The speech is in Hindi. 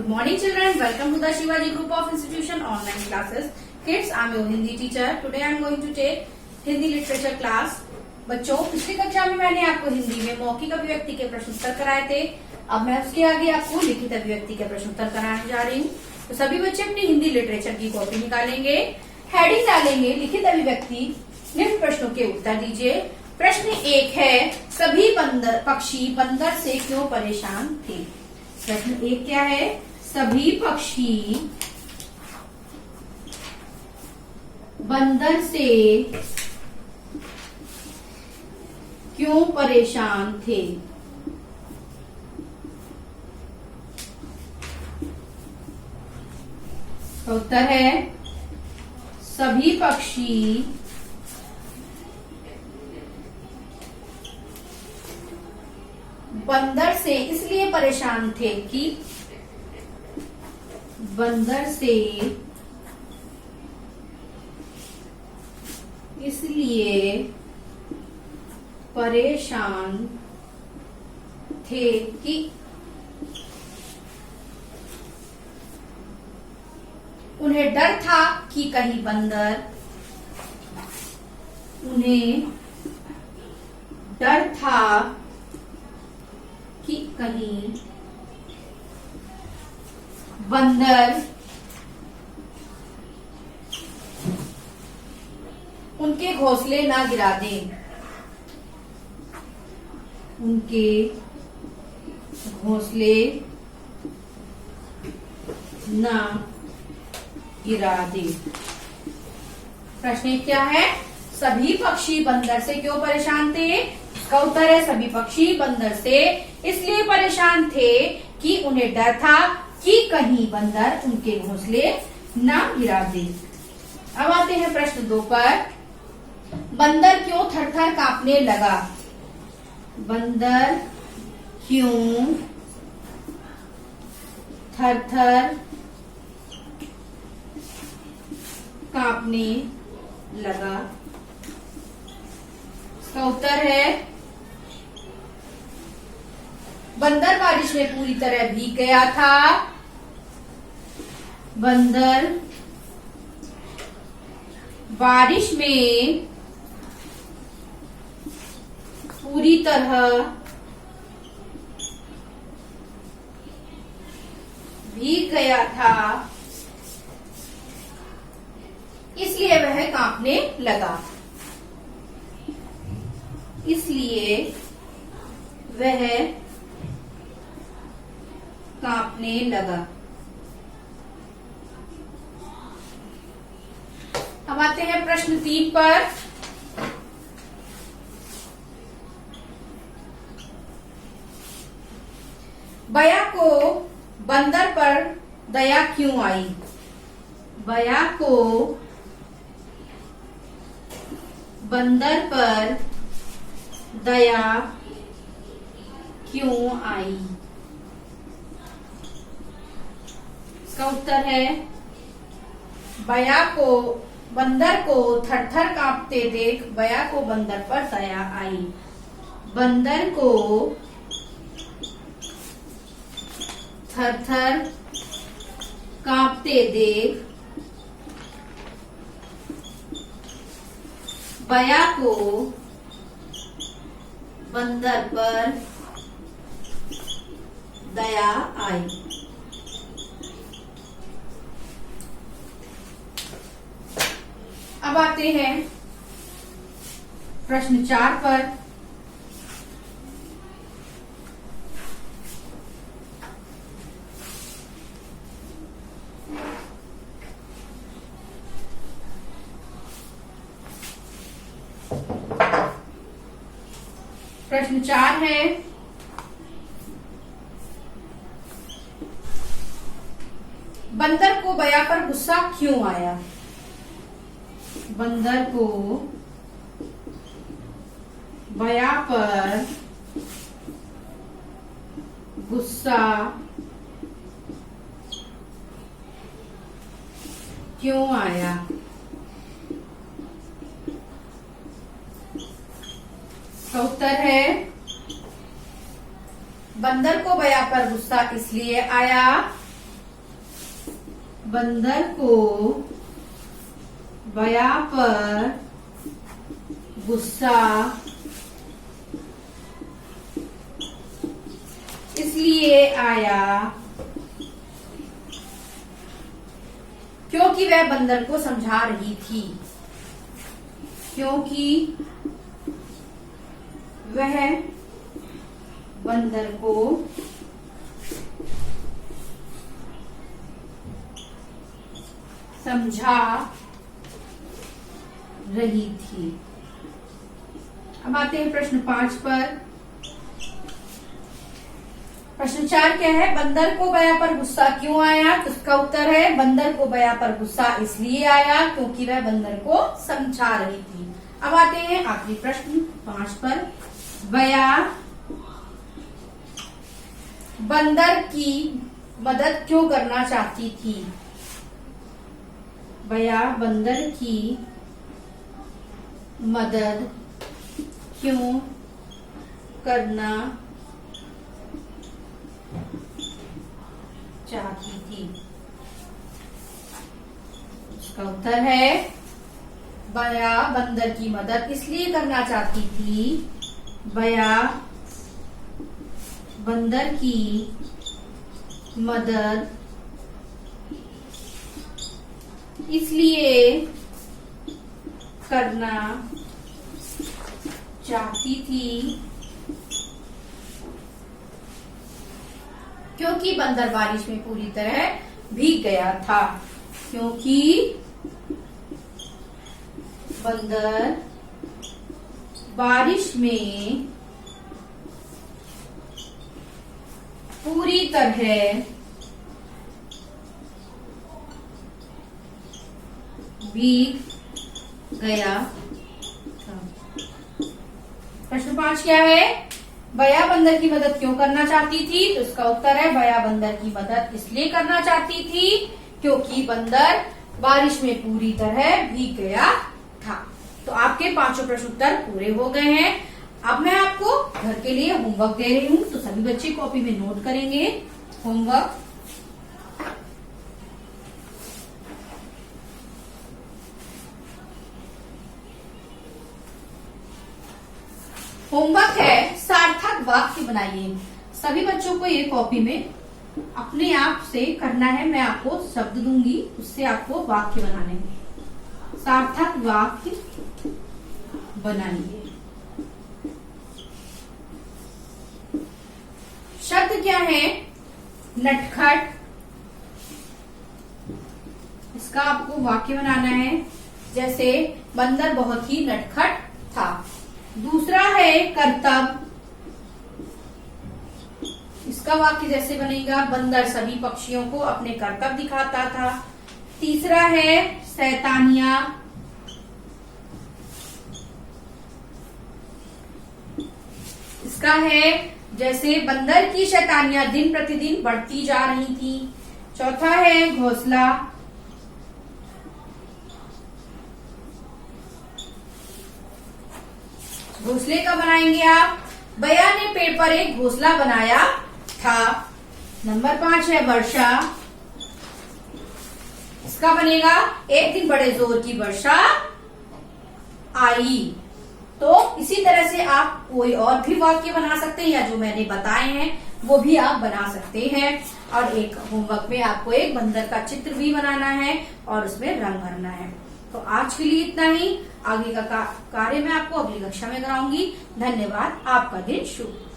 Good morning children, welcome to the Shivaji Group of Institution online classes. Kids, I am your Hindi teacher. Today I am going to take Hindi literature class. बच्चों, पिछली कक्षा में मैंने आपको हिंदी में मौखिक अभिव्यक्ति के प्रश्न उत्तर कराए थे। अब मैं उसके आगे आपको लिखित अभिव्यक्ति के प्रश्न उत्तर कराने जा रही हूँ। तो सभी बच्चे अपनी हिंदी लिटरेचर की कॉपी निकालेंगे, हेडिंग डालेंगे लिखित अभिव्यक्ति, निम्न प्रश्नों के उत्तर दीजिए। प्रश्न 1 है, सभी पक्षी बंदर से क्यों परेशान थे? प्रश्न 1 क्या है? सभी पक्षी बंदर से क्यों परेशान थे? उत्तर है सभी पक्षी बंदर से इसलिए परेशान थे कि बंदर से इसलिए परेशान थे कि उन्हें डर था कि कहीं बंदर उन्हें डर था कि कहीं बंदर उनके घोंसले ना गिरा दें, उनके घोंसले ना गिरा दे। प्रश्न क्या है? सभी पक्षी बंदर से क्यों परेशान थे? इसका उत्तर है सभी पक्षी बंदर से इसलिए परेशान थे कि उन्हें डर था कि कहीं बंदर उनके घोंसले ना गिरा दे। अब आते हैं प्रश्न 2 पर। बंदर क्यों थर-थर कांपने लगा? बंदर क्यों थर-थर कांपने लगा? इसका उत्तर है बंदर बारिश में पूरी तरह भीग गया था। बंदर बारिश में पूरी तरह भीग गया था, इसलिए वह कांपने लगा। इसलिए वह कांपने लगा। अब आते हैं प्रश्न 3 पर। बया को बंदर पर दया क्यों आई? बया को बंदर पर दया क्यों आई? इसका उत्तर है बया को बंदर को थर-थर कांपते देख बया को बंदर पर दया आई। बंदर को थर-थर कांपते देख बया को बंदर पर दया आई। अब आते हैं प्रश्न 4 पर। प्रश्न 4 है, बंदर को बया पर गुस्सा क्यों आया? बंदर को बया पर गुस्सा क्यों आया? इसका उत्तर है बंदर को बया पर गुस्सा इसलिए आया बंदर को बया पर गुस्सा इसलिए आया क्योंकि वह बंदर को समझा रही थी। क्योंकि वह बंदर को समझा रही थी। अब आते हैं प्रश्न 5 पर। प्रश्न 4 क्या है? बंदर को बया पर गुस्सा क्यों आया? तो उसका उत्तर है बंदर को बया पर गुस्सा इसलिए आया क्योंकि वह बंदर को समझा रही थी। अब आते हैं आखिरी प्रश्न 5 पर। बया बंदर की मदद क्यों करना चाहती थी? बया बंदर की मदद क्यों करना चाहती थी? इसका उत्तर है बया बंदर की मदद इसलिए करना चाहती थी। बया बंदर की मदद इसलिए करना चाहती थी क्योंकि बंदर बारिश में पूरी तरह भीग गया था। क्योंकि बंदर बारिश में पूरी तरह भीग गया था। प्रश्न 5 क्या है? बया बंदर की मदद क्यों करना चाहती थी? तो इसका उत्तर है बया बंदर की मदद इसलिए करना चाहती थी क्योंकि बंदर बारिश में पूरी तरह भीग गया था। तो आपके 5 प्रश्न उत्तर पूरे हो गए हैं। अब मैं आपको घर के लिए होमवर्क दे रही हूँ, तो सभी बच्चे कॉपी में नोट करेंगे। होमवर्क होमवर्क है सार्थक वाक्य बनाइए। सभी बच्चों को ये कॉपी में अपने आप से करना है। मैं आपको शब्द दूंगी, उससे आपको वाक्य बनाने हैं। सार्थक वाक्य बनाइए। शब्द क्या है? नटखट। इसका आपको वाक्य बनाना है। जैसे बंदर बहुत ही नटखट था। दूसरा है करतब। इसका वाक्य जैसे बनेगा, बंदर सभी पक्षियों को अपने करतब दिखाता था। तीसरा है शैतानिया। इसका है जैसे बंदर की शैतानियां दिन प्रतिदिन बढ़ती जा रही थी। चौथा है घोंसला। घोंसले का बनाएंगे आप? बया ने पेड़ पर एक घोंसला बनाया था। नंबर 5 है वर्षा। इसका बनेगा एक दिन बड़े जोर की वर्षा आई। तो इसी तरह से आप कोई और भी वाक्य बना सकते हैं, या जो मैंने बताए हैं वो भी आप बना सकते हैं। और एक होमवर्क में आपको एक बंदर का चित्र भी बनाना है और उसमें रंग भरना है। तो आज के लिए इतना ही। आगे का कार्य मैं आपको अगली कक्षा में कराऊंगी। धन्यवाद। आपका दिन शुभ।